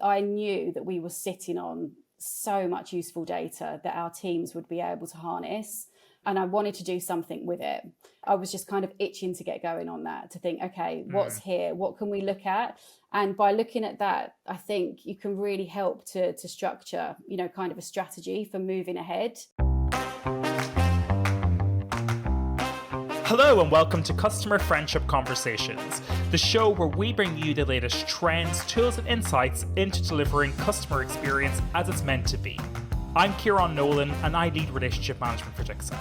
I knew that we were sitting on so much useful data that our teams would be able to harness. And I wanted to do something with it. I was just kind of itching to get going on that, to think, okay, what's here? What can we look at? And by looking at that, I think you can really help to structure, kind of a strategy for moving ahead. Hello and welcome to Customer Friendship Conversations, the show where we bring you the latest trends, tools and insights into delivering customer experience as it's meant to be. I'm Kieran Nolan and I lead relationship management for Dixa.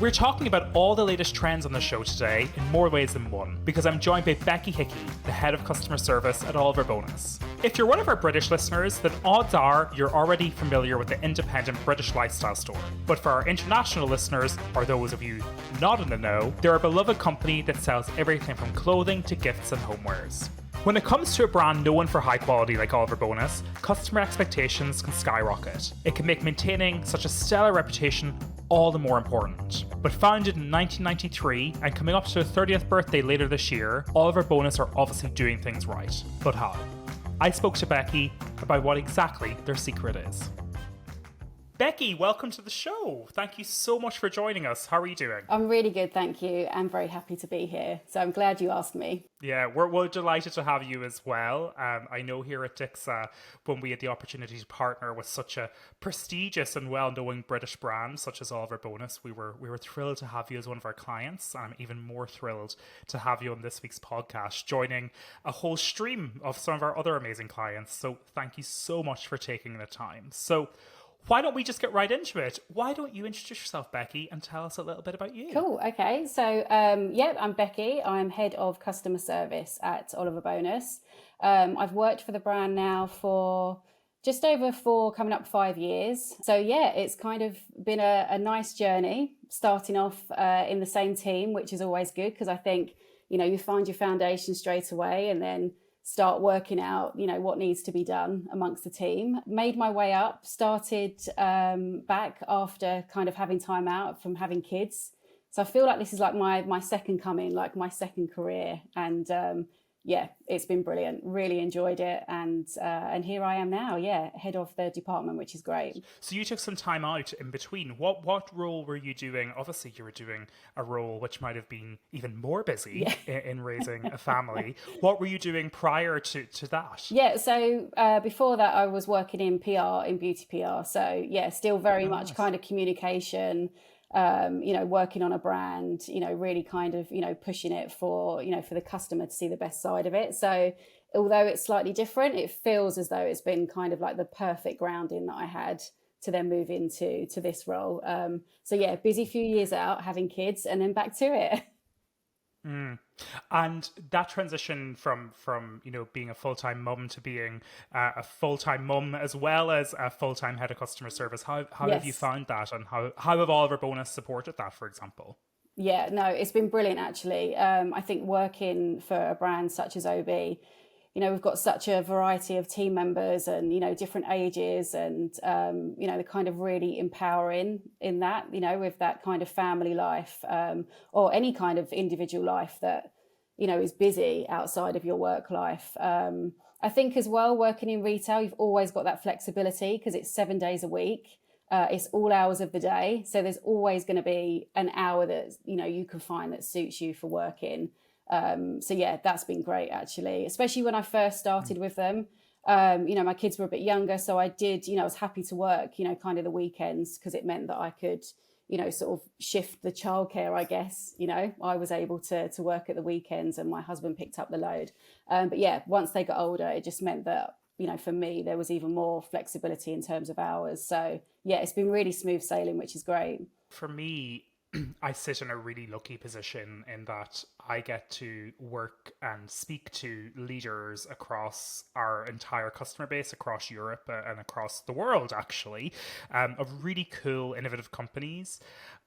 We're talking about all the latest trends on the show today in more ways than one, because I'm joined by Becky Hickey, the head of customer service at Oliver Bonas. If you're one of our British listeners, then odds are you're already familiar with the independent British lifestyle store. But for our international listeners, or those of you not in the know, they're a beloved company that sells everything from clothing to gifts and homewares. When it comes to a brand known for high quality like Oliver Bonas, customer expectations can skyrocket. It can make maintaining such a stellar reputation all the more important. But founded in 1993 and coming up to their 30th birthday later this year, Oliver Bonas are obviously doing things right. But how? I spoke to Becky about what exactly their secret is. Becky, welcome to the show. Thank you so much for joining us. How are you doing? I'm really good, thank you. I'm very happy to be here. So I'm glad you asked me. Yeah, we're delighted to have you as well. I know here at Dixa, when we had the opportunity to partner with such a prestigious and well-known British brand such as Oliver Bonas, we were thrilled to have you as one of our clients. I'm even more thrilled to have you on this week's podcast, joining a whole stream of some of our other amazing clients. So thank you so much for taking the time. So why don't we just get right into it? Why don't you introduce yourself, Becky, and tell us a little bit about you? Cool. Okay. So, I'm Becky. I'm head of customer service at Oliver Bonas. I've worked for the brand now for just over coming up 5 years. So, it's kind of been a nice journey, starting off in the same team, which is always good because I think, you find your foundation straight away and then start working out, what needs to be done amongst the team. Made my way up, started back after kind of having time out from having kids. So I feel like this is like my second coming, like my second career. And it's been brilliant. Really enjoyed it. And here I am now, head of the department, which is great. So you took some time out in between. What role were you doing? Obviously, you were doing a role which might have been even more busy in raising a family. What were you doing prior to that? Yeah, so before that, I was working in PR, in beauty PR. So still very much kind of communication, working on a brand, really kind of, pushing it for the customer to see the best side of it. So although it's slightly different, it feels as though it's been kind of like the perfect grounding that I had to then move into this role. Busy few years out having kids and then back to it. And that transition from being a full-time mum to being a full-time mum as well as a full-time head of customer service, how have you found that, and how have Oliver Bonas supported that, for example? Yeah, no, it's been brilliant actually. I think working for a brand such as OB, we've got such a variety of team members and, different ages and, they're kind of really empowering in that, with that kind of family life or any kind of individual life that, is busy outside of your work life. I think as well, working in retail, you've always got that flexibility because it's 7 days a week. It's all hours of the day. So there's always going to be an hour that, you can find that suits you for working. That's been great actually, especially when I first started with them. My kids were a bit younger, so I did, I was happy to work, kind of the weekends because it meant that I could, sort of shift the childcare, I guess, I was able to work at the weekends and my husband picked up the load. Once they got older, it just meant that, for me, there was even more flexibility in terms of hours. So it's been really smooth sailing, which is great. For me, I sit in a really lucky position in that I get to work and speak to leaders across our entire customer base, across Europe and across the world, actually, of really cool, innovative companies.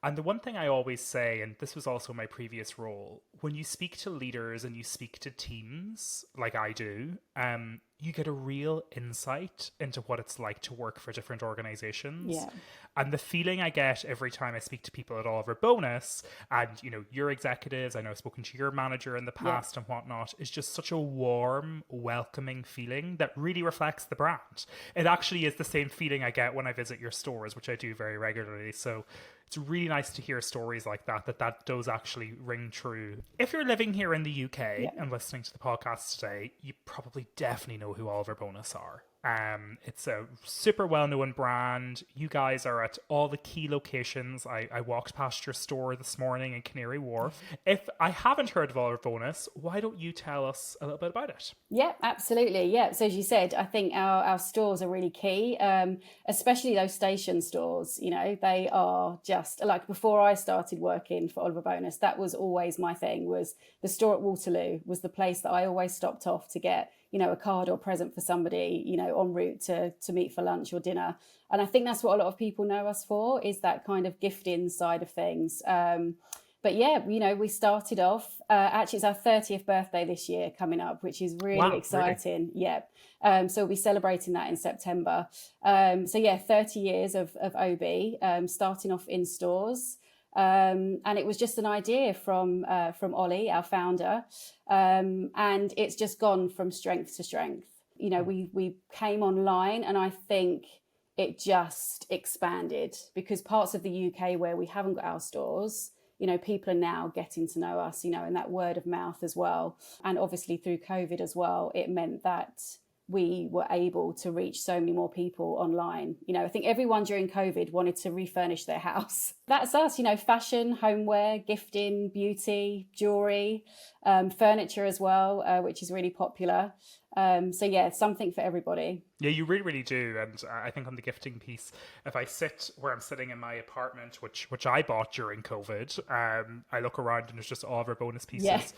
And the one thing I always say, and this was also my previous role, when you speak to leaders and you speak to teams like I do, you get a real insight into what it's like to work for different organizations. Yeah. And the feeling I get every time I speak to people at Oliver Bonas, and, your executives, I know I've spoken to your manager in the Yeah. past and whatnot is just such a warm, welcoming feeling that really reflects the brand. It actually is the same feeling I get when I visit your stores, which I do very regularly. So it's really nice to hear stories like that does actually ring true. If you're living here in the UK and listening to the podcast today, you probably definitely know who Oliver Bonas are. It's a super well-known brand. You guys are at all the key locations. I walked past your store this morning in Canary Wharf. If I haven't heard of Oliver Bonas, why don't you tell us a little bit about it? Yeah, absolutely. Yeah. So as you said, I think our stores are really key, especially those station stores. You know, they are just like before I started working for Oliver Bonas, that was always my thing, was the store at Waterloo was the place that I always stopped off to get, you know, a card or present for somebody, you know, en route to meet for lunch or dinner. And I think that's what a lot of people know us for, is that kind of gifting side of things. But yeah, you know, we started off, actually it's our 30th birthday this year coming up, which is really exciting. Really? Yeah. So we'll be celebrating that in September. So yeah, 30 years of OB, starting off in stores. And it was just an idea from Ollie, our founder. And it's just gone from strength to strength. You know, we came online, and I think it just expanded because parts of the UK where we haven't got our stores, you know, people are now getting to know us, you know, and that word of mouth as well. And obviously through COVID as well, it meant that we were able to reach so many more people online. You know, I think everyone during COVID wanted to refurnish their house. That's us, you know, fashion, homeware, gifting, beauty, jewelry, furniture as well, which is really popular. So yeah, something for everybody. Yeah, you really, really do. And I think on the gifting piece, if I sit where I'm sitting in my apartment, which I bought during COVID, I look around and there's just Oliver Bonas pieces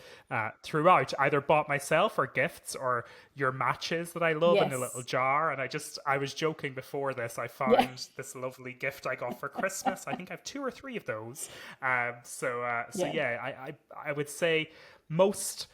throughout, either bought myself or gifts or your matches that I love in a little jar. And I was joking before this, I found this lovely gift I got for Christmas. I think I have 2 or 3 of those. So I would say most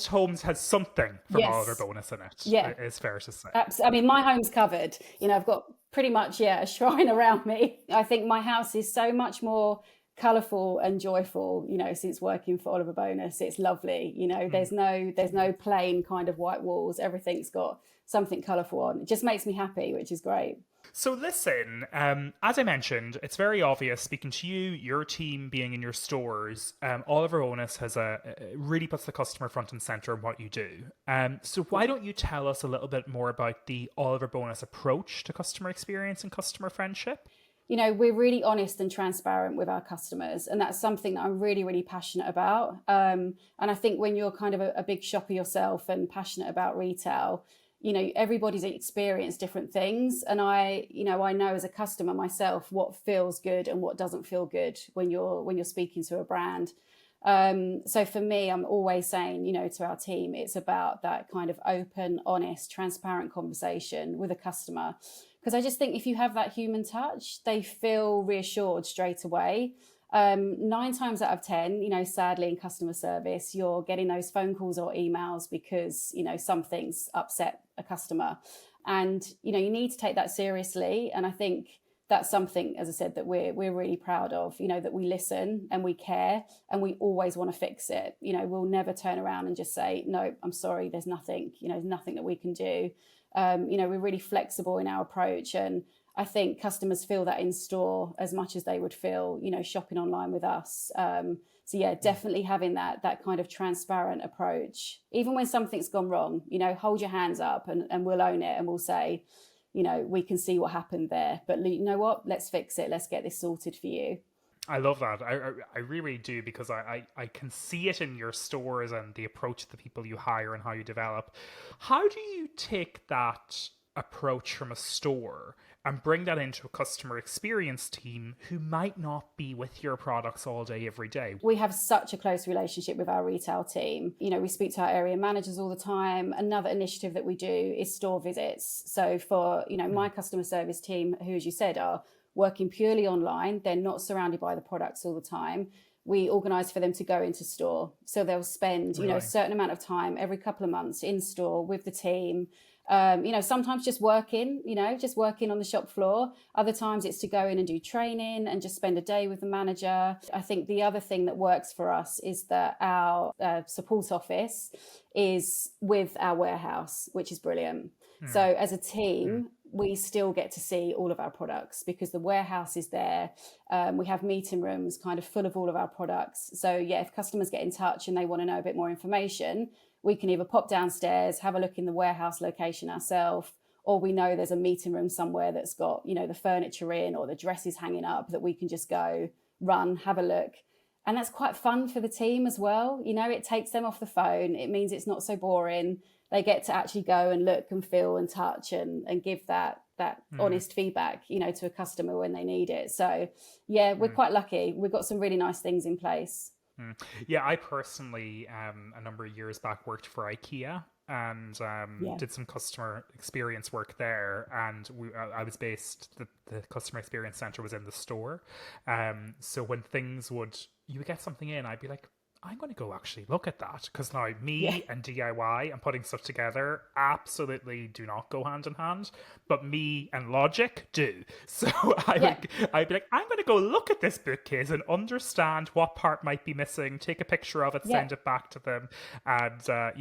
homes has something from Oliver Bonas in it. Yeah, it's fair to say. I mean, my home's covered. You know, I've got pretty much a shrine around me. I think my house is so much more colourful and joyful, you know, since working for Oliver Bonas. It's lovely. You know, there's no plain kind of white walls. Everything's got something colourful on. It just makes me happy, which is great. So listen, as I mentioned, it's very obvious speaking to you, your team being in your stores, Oliver Bonas really puts the customer front and center in what you do. So why don't you tell us a little bit more about the Oliver Bonas approach to customer experience and customer friendship? You know, we're really honest and transparent with our customers, and that's something that I'm really, really passionate about. And I think when you're kind of a big shopper yourself and passionate about retail, you know, everybody's experienced different things. And I know as a customer myself, what feels good and what doesn't feel good when you're speaking to a brand. So for me, I'm always saying, you know, to our team, it's about that kind of open, honest, transparent conversation with a customer. Because I just think if you have that human touch, they feel reassured straight away. 9 times out of 10, you know, sadly in customer service, you're getting those phone calls or emails because, you know, something's upset a customer. And, you know, you need to take that seriously. And I think that's something, as I said, that we're really proud of, you know, that we listen and we care and we always want to fix it. You know, we'll never turn around and just say, no, I'm sorry, there's nothing, you know, nothing that we can do. You know, we're really flexible in our approach. And I think customers feel that in store as much as they would feel, you know, shopping online with us. So yeah, definitely having that kind of transparent approach. Even when something's gone wrong, you know, hold your hands up and we'll own it and we'll say, you know, we can see what happened there. But you know what? Let's fix it. Let's get this sorted for you. I love that. I really do, because I can see it in your stores and the approach to the people you hire and how you develop. How do you take that approach from a store and bring that into a customer experience team who might not be with your products all day, every day? We have such a close relationship with our retail team. You know, we speak to our area managers all the time. Another initiative that we do is store visits. So for, you know, my customer service team, who, as you said, are working purely online, they're not surrounded by the products all the time. We organise for them to go into store. So they'll spend, you know, a certain amount of time every couple of months in store with the team. Sometimes just working on the shop floor. Other times it's to go in and do training and just spend a day with the manager. I think the other thing that works for us is that our support office is with our warehouse, which is brilliant. So as a team, we still get to see all of our products because the warehouse is there. We have meeting rooms kind of full of all of our products. So yeah, if customers get in touch and they want to know a bit more information, we can either pop downstairs, have a look in the warehouse location ourselves, or we know there's a meeting room somewhere that's got, the furniture in or the dresses hanging up that we can just go run, have a look. And that's quite fun for the team as well. It takes them off the phone. It means it's not so boring. They get to actually go and look and feel and touch and give that honest feedback, to a customer when they need it. So yeah, we're quite lucky. We've got some really nice things in place. Yeah, I personally, a number of years back, worked for IKEA and did some customer experience work there. And I was based, the customer experience center was in the store. So when you would get something in, I'd be like, I'm going to go actually look at that, because now and DIY and putting stuff together absolutely do not go hand in hand, but me and logic do. So I'd be like, I'm going to go look at this bookcase and understand what part might be missing, take a picture of it, send it back to them. And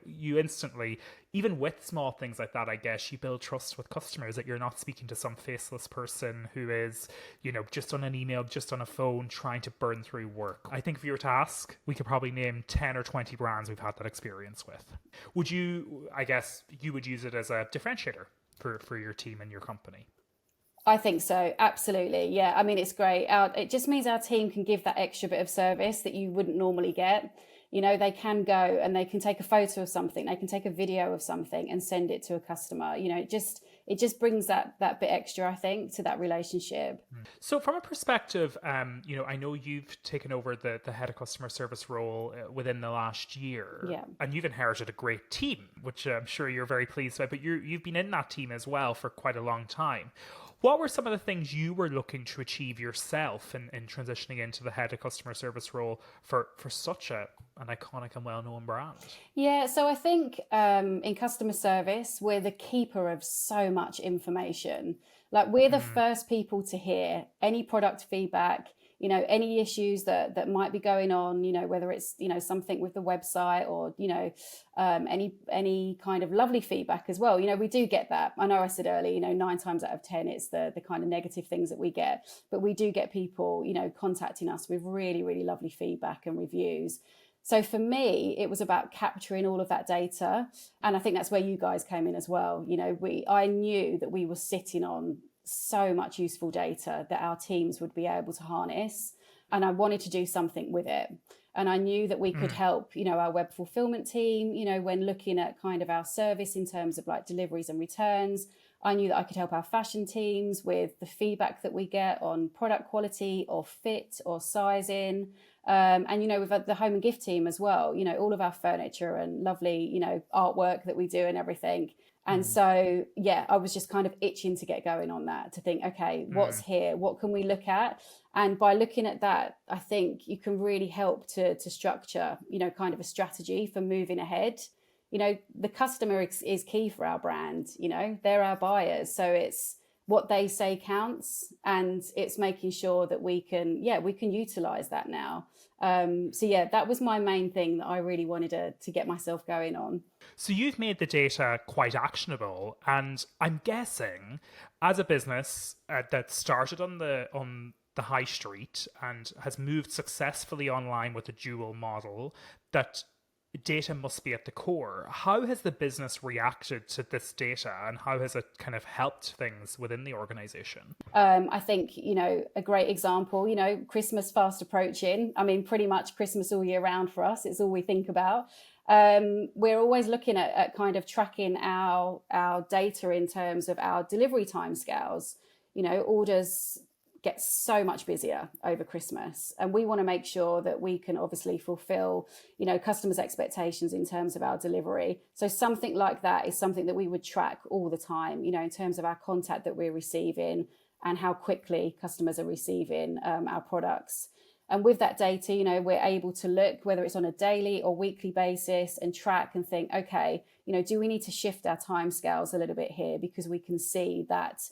you instantly, even with small things like that, I guess you build trust with customers that you're not speaking to some faceless person who is, just on an email, just on a phone, trying to burn through work. I think if you were to ask, we could probably name 10 or 20 brands we've had that experience with. Would you would use it as a differentiator for your team and your company? I think so. Absolutely. Yeah. I mean, it's great. It just means our team can give that extra bit of service that you wouldn't normally get. They can go and they can take a photo of something. They can take a video of something and send it to a customer. It just brings that bit extra, I think, to that relationship. So from a perspective, I know you've taken over the head of customer service role within the last year. Yeah. And you've inherited a great team, which I'm sure you're very pleased with, but you've been in that team as well for quite a long time. What were some of the things you were looking to achieve yourself in transitioning into the head of customer service role for such an iconic and well-known brand? Yeah, so I think in customer service, we're the keeper of so much information. Like, we're the first people to hear any product feedback, any issues that might be going on, whether it's, something with the website or, any kind of lovely feedback as well. We do get that. I know I said earlier, 9 times out of 10, it's the kind of negative things that we get, but we do get people, contacting us with really, really lovely feedback and reviews. So for me, it was about capturing all of that data. And I think that's where you guys came in as well. I knew that we were sitting on so much useful data that our teams would be able to harness. And I wanted to do something with it. And I knew that we could help, our web fulfillment team, when looking at kind of our service in terms of like deliveries and returns. I knew that I could help our fashion teams with the feedback that we get on product quality or fit or sizing. And, with the home and gift team as well, all of our furniture and lovely, artwork that we do and everything. And so, yeah, I was just kind of itching to get going on that, to think, okay, what's here? What can we look at? And by looking at that, I think you can really help to structure, kind of a strategy for moving ahead. The customer is key for our brand, they're our buyers. So it's what they say counts, and it's making sure that we can utilize that now. So yeah, that was my main thing that I really wanted to get myself going on. So you've made the data quite actionable, and I'm guessing as a business that started on the high street and has moved successfully online with a dual model, that data must be at the core. How has the business reacted to this data, and how has it kind of helped things within the organization? I think, a great example, Christmas fast approaching. I mean, pretty much Christmas all year round for us. It's all we think about. We're always looking at kind of tracking our data in terms of our delivery timescales. Orders get so much busier over Christmas, and we want to make sure that we can obviously fulfill, customers' expectations in terms of our delivery. So something like that is something that we would track all the time, in terms of our contact that we're receiving and how quickly customers are receiving our products. And with that data, we're able to look whether it's on a daily or weekly basis and track and think, okay, do we need to shift our timescales a little bit here, because we can see that,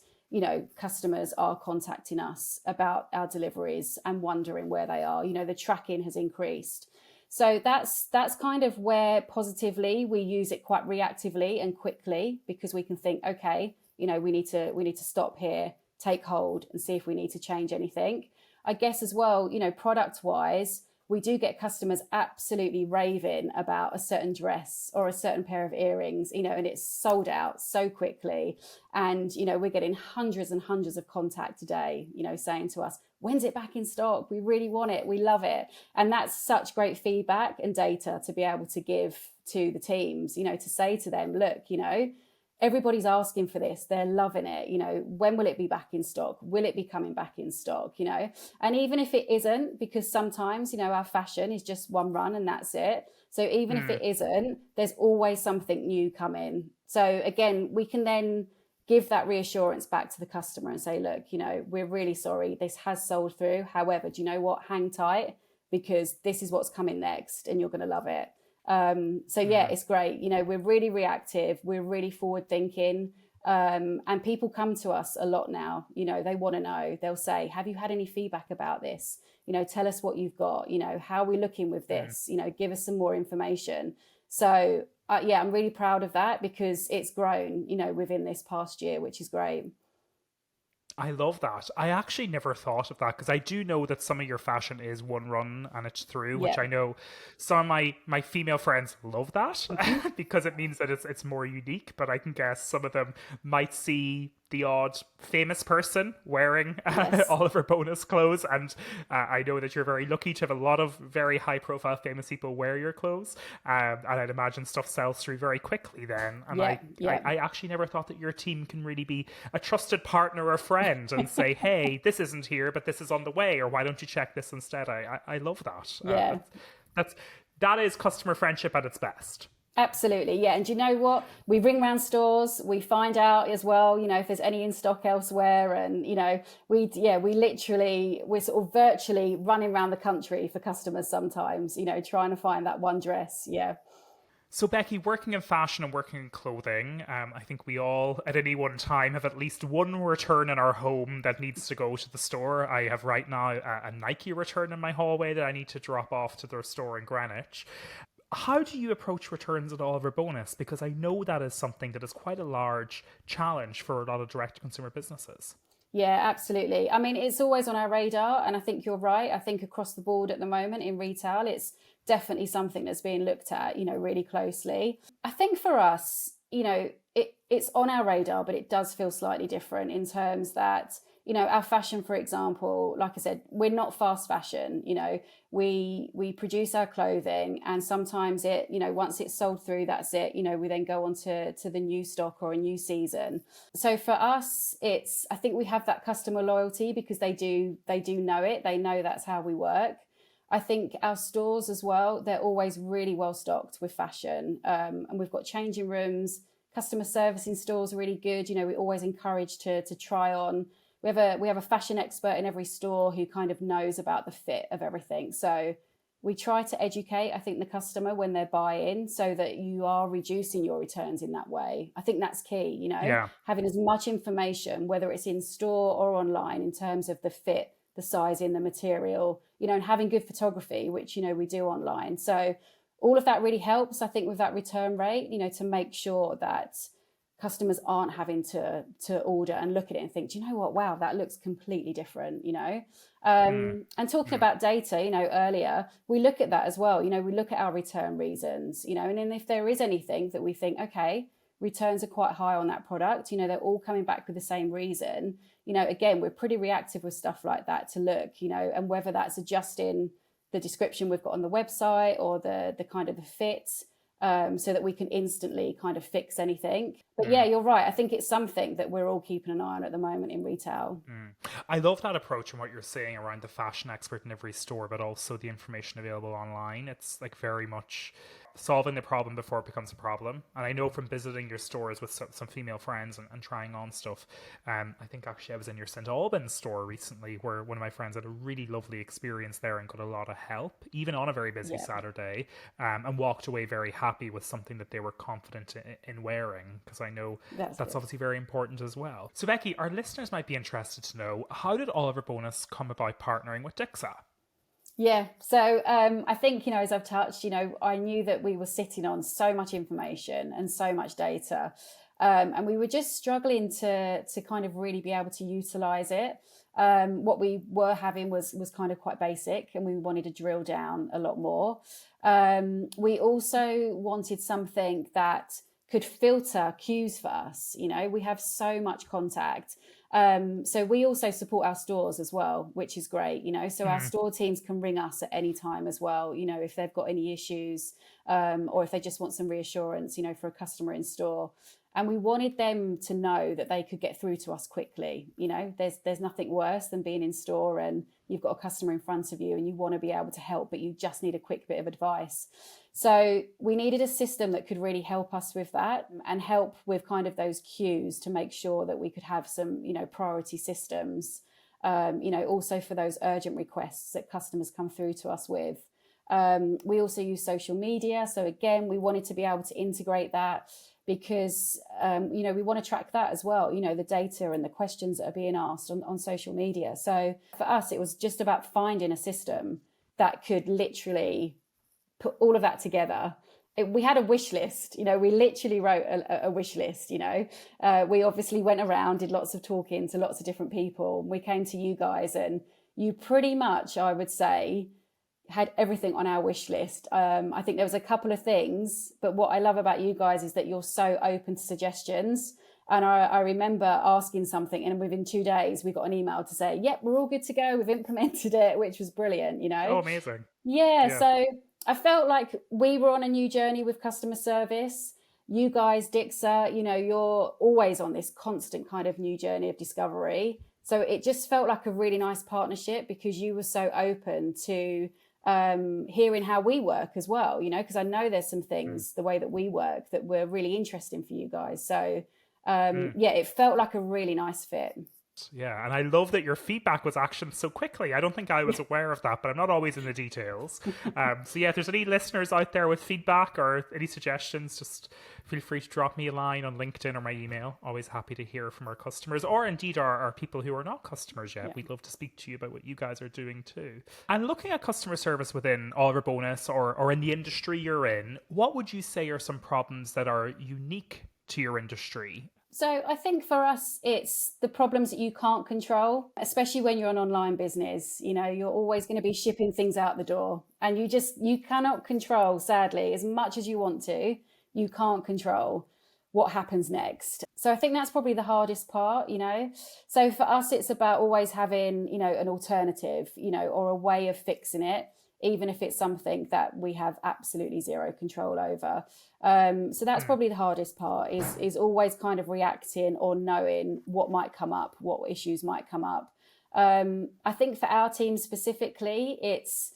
customers are contacting us about our deliveries and wondering where they are. The tracking has increased. So that's kind of where positively we use it quite reactively and quickly, because we can think, okay, we need to stop here, take hold and see if we need to change anything. I guess as well, product wise, we do get customers absolutely raving about a certain dress or a certain pair of earrings, and it's sold out so quickly. And, we're getting hundreds and hundreds of contact a day, saying to us, when's it back in stock? We really want it. We love it. And that's such great feedback and data to be able to give to the teams, to say to them, look, everybody's asking for this. They're loving it. When will it be back in stock? Will it be coming back in stock? And even if it isn't, because sometimes, our fashion is just one run and that's it. So even if it isn't, there's always something new coming. So again, we can then give that reassurance back to the customer and say, look, we're really sorry. This has sold through. However, do you know what? Hang tight, because this is what's coming next and you're going to love it. So yeah, it's great. We're really reactive. We're really forward thinking. And people come to us a lot now. They want to know. They'll say, have you had any feedback about this? Tell us what you've got. How are we looking with this? Give us some more information. So yeah, I'm really proud of that, because it's grown, within this past year, which is great. I love that. I actually never thought of that, because I do know that some of your fashion is one run and it's through, which I know some of my female friends love that because it means that it's more unique. But I can guess some of them might see the odd famous person wearing Oliver Bonas clothes, and I know that you're very lucky to have a lot of very high profile famous people wear your clothes, and I'd imagine stuff sells through very quickly then. And I actually never thought that your team can really be a trusted partner or friend and say, hey, this isn't here but this is on the way, or why don't you check this instead. I love that. That is customer friendship at its best. Absolutely. Yeah. And do you know what? We ring around stores, we find out as well, if there's any in stock elsewhere. And, we're sort of virtually running around the country for customers sometimes, trying to find that one dress. Yeah. So Becky, working in fashion and working in clothing, I think we all at any one time have at least one return in our home that needs to go to the store. I have right now a Nike return in my hallway that I need to drop off to their store in Greenwich. How do you approach returns at Oliver Bonas? Because I know that is something that is quite a large challenge for a lot of direct-to-consumer businesses. Yeah, absolutely. I mean, it's always on our radar, and I think you're right. I think across the board at the moment in retail, it's definitely something that's being looked at, really closely. I think for us, it's on our radar, but it does feel slightly different in terms that, our fashion, for example, like I said, we're not fast fashion. We produce our clothing, and sometimes it, once it's sold through, that's it. We then go on to the new stock or a new season. So for us, I think we have that customer loyalty because they do know it. They know that's how we work. I think our stores as well, they're always really well stocked with fashion. And we've got changing rooms, customer service in stores are really good. We always encourage to try on. We have a fashion expert in every store who kind of knows about the fit of everything. So we try to educate, I think, the customer when they're buying, so that you are reducing your returns in that way. I think that's key, having as much information, whether it's in store or online, in terms of the fit, the sizing, the material, and having good photography, which, we do online. So all of that really helps, I think, with that return rate, to make sure that customers aren't having to order and look at it and think, do you know what? Wow, that looks completely different, And talking about data, earlier, we look at that as well. We look at our return reasons, and then if there is anything that we think, okay, returns are quite high on that product, they're all coming back with the same reason, again, we're pretty reactive with stuff like that to look, and whether that's adjusting the description we've got on the website or the kind of the fit, so that we can instantly kind of fix anything. But yeah, you're right. I think it's something that we're all keeping an eye on at the moment in retail. I love that approach and what you're saying around the fashion expert in every store, but also the information available online. It's like very much solving the problem before it becomes a problem. And I know from visiting your stores with some female friends and trying on stuff, I think actually I was in your St. Albans store recently where one of my friends had a really lovely experience there and got a lot of help, even on a very busy Saturday, and walked away very happy with something that they were confident in wearing, because I know that's obviously very important as well. So Becky, our listeners might be interested to know, how did Oliver Bonas come about partnering with Dixa? Yeah, so I think, as I've touched, I knew that we were sitting on so much information and so much data, and we were just struggling to kind of really be able to utilize it. What we were having was kind of quite basic, and we wanted to drill down a lot more. We also wanted something that could filter cues for us. We have so much contact. So we also support our stores as well, which is great, so our store teams can ring us at any time as well, if they've got any issues, or if they just want some reassurance, for a customer in store. And we wanted them to know that they could get through to us quickly. There's nothing worse than being in store and you've got a customer in front of you and you want to be able to help, but you just need a quick bit of advice. So we needed a system that could really help us with that and help with kind of those cues to make sure that we could have some, priority systems, also for those urgent requests that customers come through to us with. We also use social media. So again, we wanted to be able to integrate that because, we want to track that as well, the data and the questions that are being asked on social media. So for us, it was just about finding a system that could literally put all of that together. We had a wish list, we literally wrote a wish list, we obviously went around, did lots of talking to lots of different people. We came to you guys and you pretty much, I would say, had everything on our wish list. I think there was a couple of things, but what I love about you guys is that you're so open to suggestions. And I remember asking something and within 2 days, we got an email to say, yep, we're all good to go. We've implemented it, which was brilliant, Oh, amazing. Yeah. So I felt like we were on a new journey with customer service. You guys, Dixa, you're always on this constant kind of new journey of discovery. So it just felt like a really nice partnership because you were so open to hearing how we work as well, because I know there's some things, the way that we work, that were really interesting for you guys. So it felt like a really nice fit. Yeah, and I love that your feedback was actioned so quickly. I don't think I was aware of that, but I'm not always in the details. So yeah, if there's any listeners out there with feedback or any suggestions, just feel free to drop me a line on LinkedIn or my email. Always happy to hear from our customers, or indeed our people who are not customers yet. We'd love to speak to you about what you guys are doing too. And looking at customer service within Oliver Bonas or in the industry you're in, what would you say are some problems that are unique to your industry? So I think for us, it's the problems that you can't control, especially when you're an online business. You're always going to be shipping things out the door and you cannot control, sadly, as much as you want to, you can't control what happens next. So I think that's probably the hardest part, So for us, it's about always having, an alternative, or a way of fixing it, even if it's something that we have absolutely zero control over. So that's probably the hardest part is always kind of reacting or knowing what might come up, what issues might come up. I think for our team specifically, it's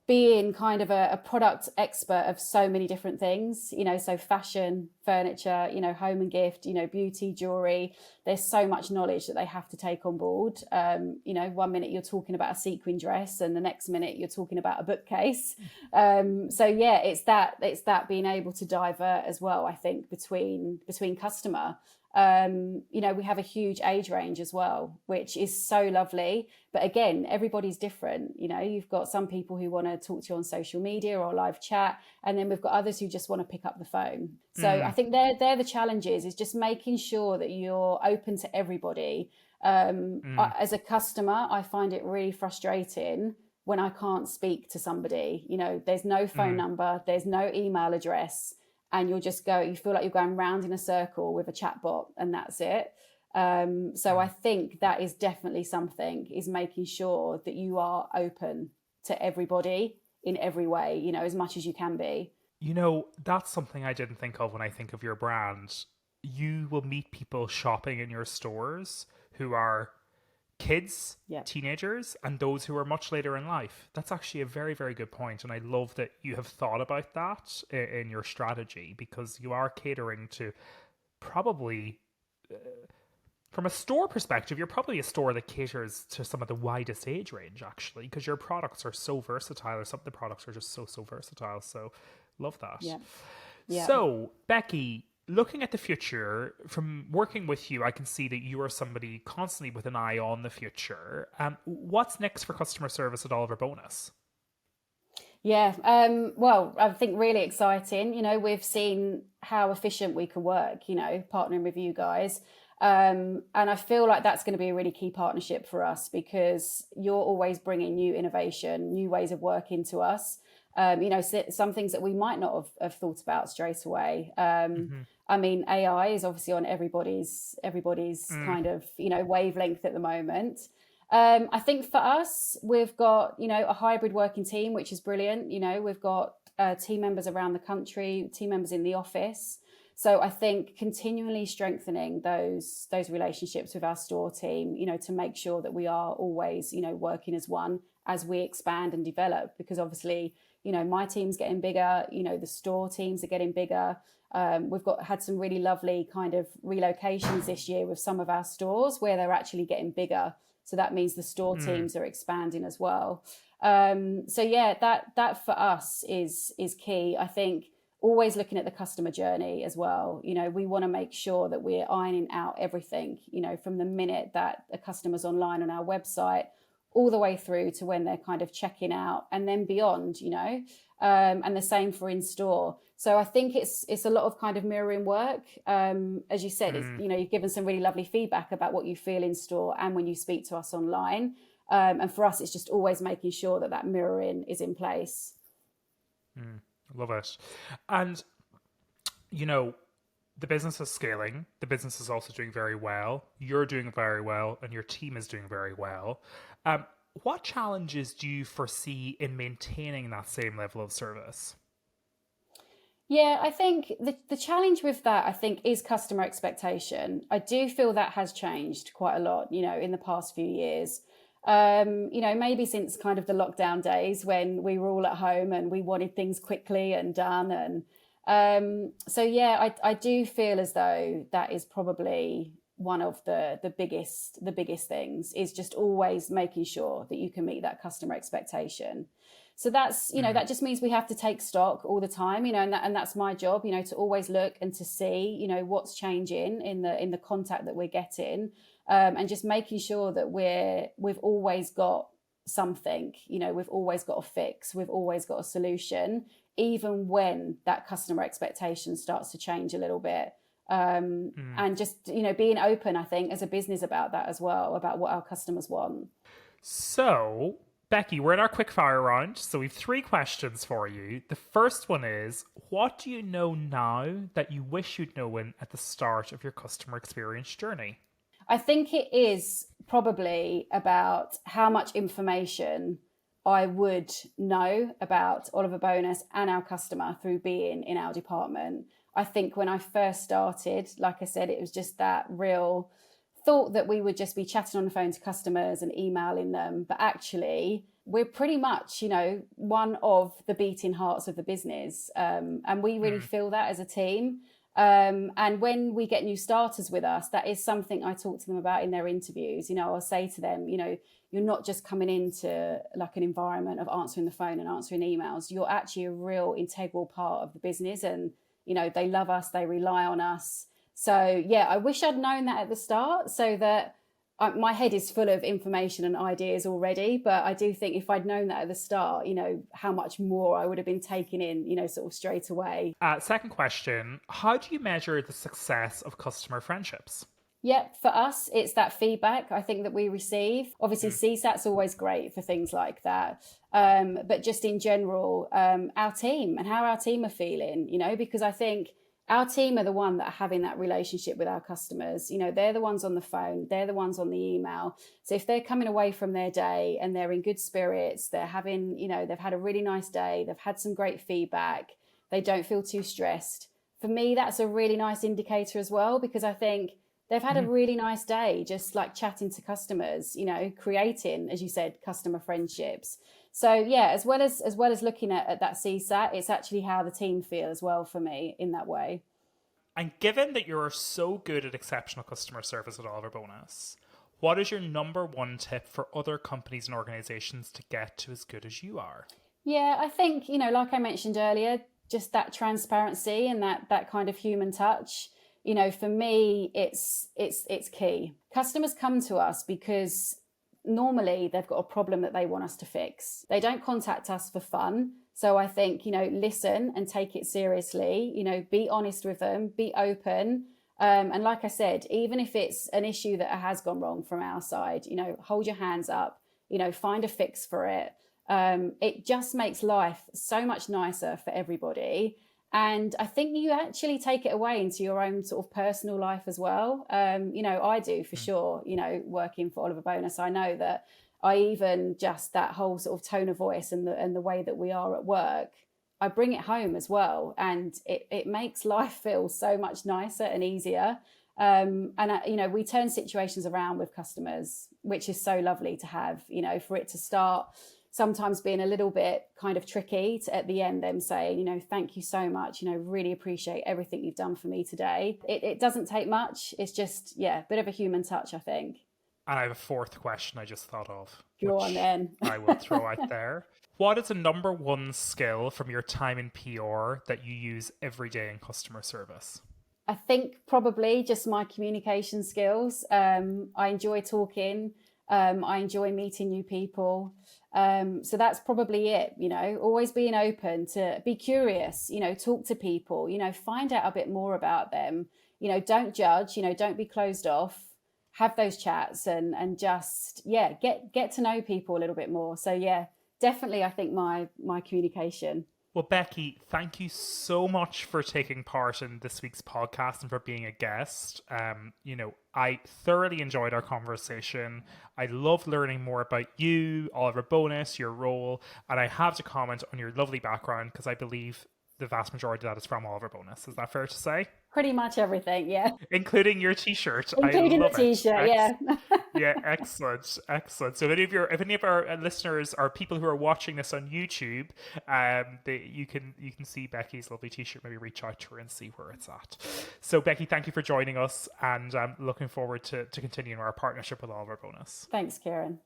being kind of a product expert of so many different things, so fashion, furniture, home and gift, beauty, jewelry. There's so much knowledge that they have to take on board. 1 minute you're talking about a sequin dress and the next minute you're talking about a bookcase. It's that being able to divert as well, I think, between customer. We have a huge age range as well, which is so lovely. But again, everybody's different. You've got some people who want to talk to you on social media or live chat, and then we've got others who just want to pick up the phone. So I think they're the challenges, is just making sure that you're open to everybody. As a customer, I find it really frustrating when I can't speak to somebody. There's no phone number, there's no email address. And you feel like you're going round in a circle with a chatbot and that's it. So I think that is definitely something, is making sure that you are open to everybody in every way, as much as you can be. That's something I didn't think of when I think of your brand. you will meet people shopping in your stores who are kids, Yeah. teenagers, and those who are much later in life. That's actually a very, very good point. And I love that you have thought about that in your strategy, because you are catering to probably, from a store perspective, you're probably a store that caters to some of the widest age range, actually, because your products are so versatile, or some of the products are just so versatile. So love that. Yeah. Yeah. So, Becky, looking at the future, from working with you, I can see that you are somebody constantly with an eye on the future. What's next for customer service at Oliver Bonas? Yeah, well, I think really exciting. We've seen how efficient we can work, partnering with you guys. And I feel like that's going to be a really key partnership for us, because you're always bringing new innovation, new ways of working to us. Some things that we might not have thought about straight away. I mean, AI is obviously on everybody's kind of, wavelength at the moment. I think for us, we've got, a hybrid working team, which is brilliant. We've got team members around the country, team members in the office. So I think continually strengthening those relationships with our store team, to make sure that we are always, working as one as we expand and develop, because obviously, my team's getting bigger, the store teams are getting bigger. We've had some really lovely kind of relocations this year with some of our stores where they're actually getting bigger. So that means the store teams are expanding as well. So yeah, that for us is key. I think always looking at the customer journey as well. We want to make sure that we're ironing out everything, from the minute that a customer's online on our website all the way through to when they're kind of checking out and then beyond, and the same for in store. So I think it's a lot of kind of mirroring work. As you said, you've given some really lovely feedback about what you feel in store and when you speak to us online. And for us, it's just always making sure that mirroring is in place. Love it. And, the business is scaling. The business is also doing very well. You're doing very well, and your team is doing very well. What challenges do you foresee in maintaining that same level of service? Yeah, I think the challenge with that, I think, is customer expectation. I do feel that has changed quite a lot, in the past few years. Maybe since kind of the lockdown days when we were all at home and we wanted things quickly and done. And so, yeah, I do feel as though that is probably one of the biggest things, is just always making sure that you can meet that customer expectation. So that's, that just means we have to take stock all the time, and that's my job, to always look and to see, what's changing in the contact that we're getting, and just making sure that we've always got something, we've always got a fix, we've always got a solution, even when that customer expectation starts to change a little bit. And just, being open, I think, as a business about that as well, about what our customers want. So, Becky, we're in our quick fire round. So we've 3 questions for you. The first one is, what do you know now that you wish you'd known at the start of your customer experience journey? I think it is probably about how much information I would know about Oliver Bonas and our customer through being in our department. I think when I first started, like I said, it was just that real thought that we would just be chatting on the phone to customers and emailing them. But actually, we're pretty much, one of the beating hearts of the business. And we really feel that as a team. And when we get new starters with us, that is something I talk to them about in their interviews. I'll say to them, you're not just coming into like an environment of answering the phone and answering emails. You're actually a real integral part of the business. And, they love us, they rely on us. So, yeah, I wish I'd known that at the start, so that my head is full of information and ideas already. But I do think if I'd known that at the start, how much more I would have been taking in, sort of straight away. Second question, how do you measure the success of customer friendships? Yeah, for us, it's that feedback, I think, that we receive. Obviously, CSAT's always great for things like that. But just in general, our team and how our team are feeling, because I think our team are the one that are having that relationship with our customers. They're the ones on the phone, they're the ones on the email. So if they're coming away from their day and they're in good spirits, they're having, they've had a really nice day, they've had some great feedback, they don't feel too stressed. for me, that's a really nice indicator as well, because I think they've had a really nice day just like chatting to customers, you know, creating, as you said, customer friendships. So yeah, as well as looking at that CSAT, it's actually how the team feel as well for me in that way. And given that you're so good at exceptional customer service at Oliver Bonas, what is your number one tip for other companies and organizations to get to as good as you are? Yeah, I think, you know, like I mentioned earlier, just that transparency and that kind of human touch. You know, for me, it's key. Customers come to us because normally they've got a problem that they want us to fix. They don't contact us for fun. So I think, you know, listen and take it seriously, you know, be honest with them, be open. And like I said, even if it's an issue that has gone wrong from our side, you know, hold your hands up, you know, find a fix for it. It just makes life so much nicer for everybody. And I think you actually take it away into your own sort of personal life as well. You know, I do for sure, you know, working for Oliver Bonas, I know that I even just that whole sort of tone of voice and the way that we are at work, I bring it home as well. And it makes life feel so much nicer and easier. You know, we turn situations around with customers, which is so lovely to have, you know, for it to start sometimes being a little bit kind of tricky to at the end them saying, you know, thank you so much, you know, really appreciate everything you've done for me today. It doesn't take much. It's just, yeah, a bit of a human touch, I think. And I have a fourth question I just thought of. Go on then. I will throw out there. What is the number one skill from your time in PR that you use every day in customer service? I think probably just my communication skills. I enjoy talking. I enjoy meeting new people. So that's probably it, you know, always being open to be curious, you know, talk to people, you know, find out a bit more about them, you know, don't judge, you know, don't be closed off, have those chats and just, yeah, get to know people a little bit more. So yeah, definitely I think my communication. Well, Becky, thank you so much for taking part in this week's podcast and for being a guest. You know, I thoroughly enjoyed our conversation. I love learning more about you, Oliver Bonas, your role, and I have to comment on your lovely background because I believe the vast majority of that is from Oliver Bonas. Is that fair to say? Pretty much everything, yeah. Including your t-shirt. Including the t-shirt, yeah. Yeah, excellent. So if any of our listeners are people who are watching this on YouTube, you can see Becky's lovely t-shirt. Maybe reach out to her and see where it's at. So Becky, thank you for joining us, and I'm looking forward to continuing our partnership with Oliver Bonas. Thanks, Kieran.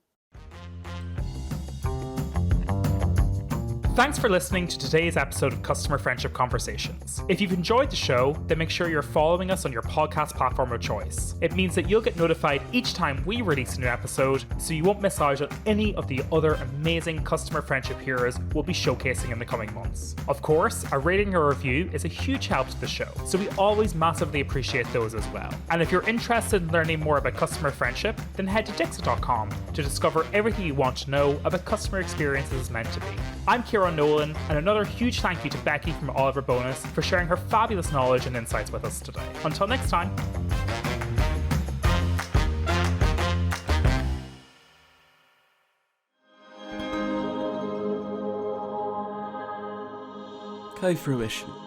Thanks for listening to today's episode of Customer Friendship Conversations. If you've enjoyed the show, then make sure you're following us on your podcast platform of choice. It means that you'll get notified each time we release a new episode, so you won't miss out on any of the other amazing customer friendship heroes we'll be showcasing in the coming months. Of course, a rating or review is a huge help to the show, so we always massively appreciate those as well. And if you're interested in learning more about customer friendship, then head to Dixa.com to discover everything you want to know about customer experiences as meant to be. I'm Kieran Nolan, and another huge thank you to Becky from Oliver Bonas for sharing her fabulous knowledge and insights with us today. Until next time. Co-fruition.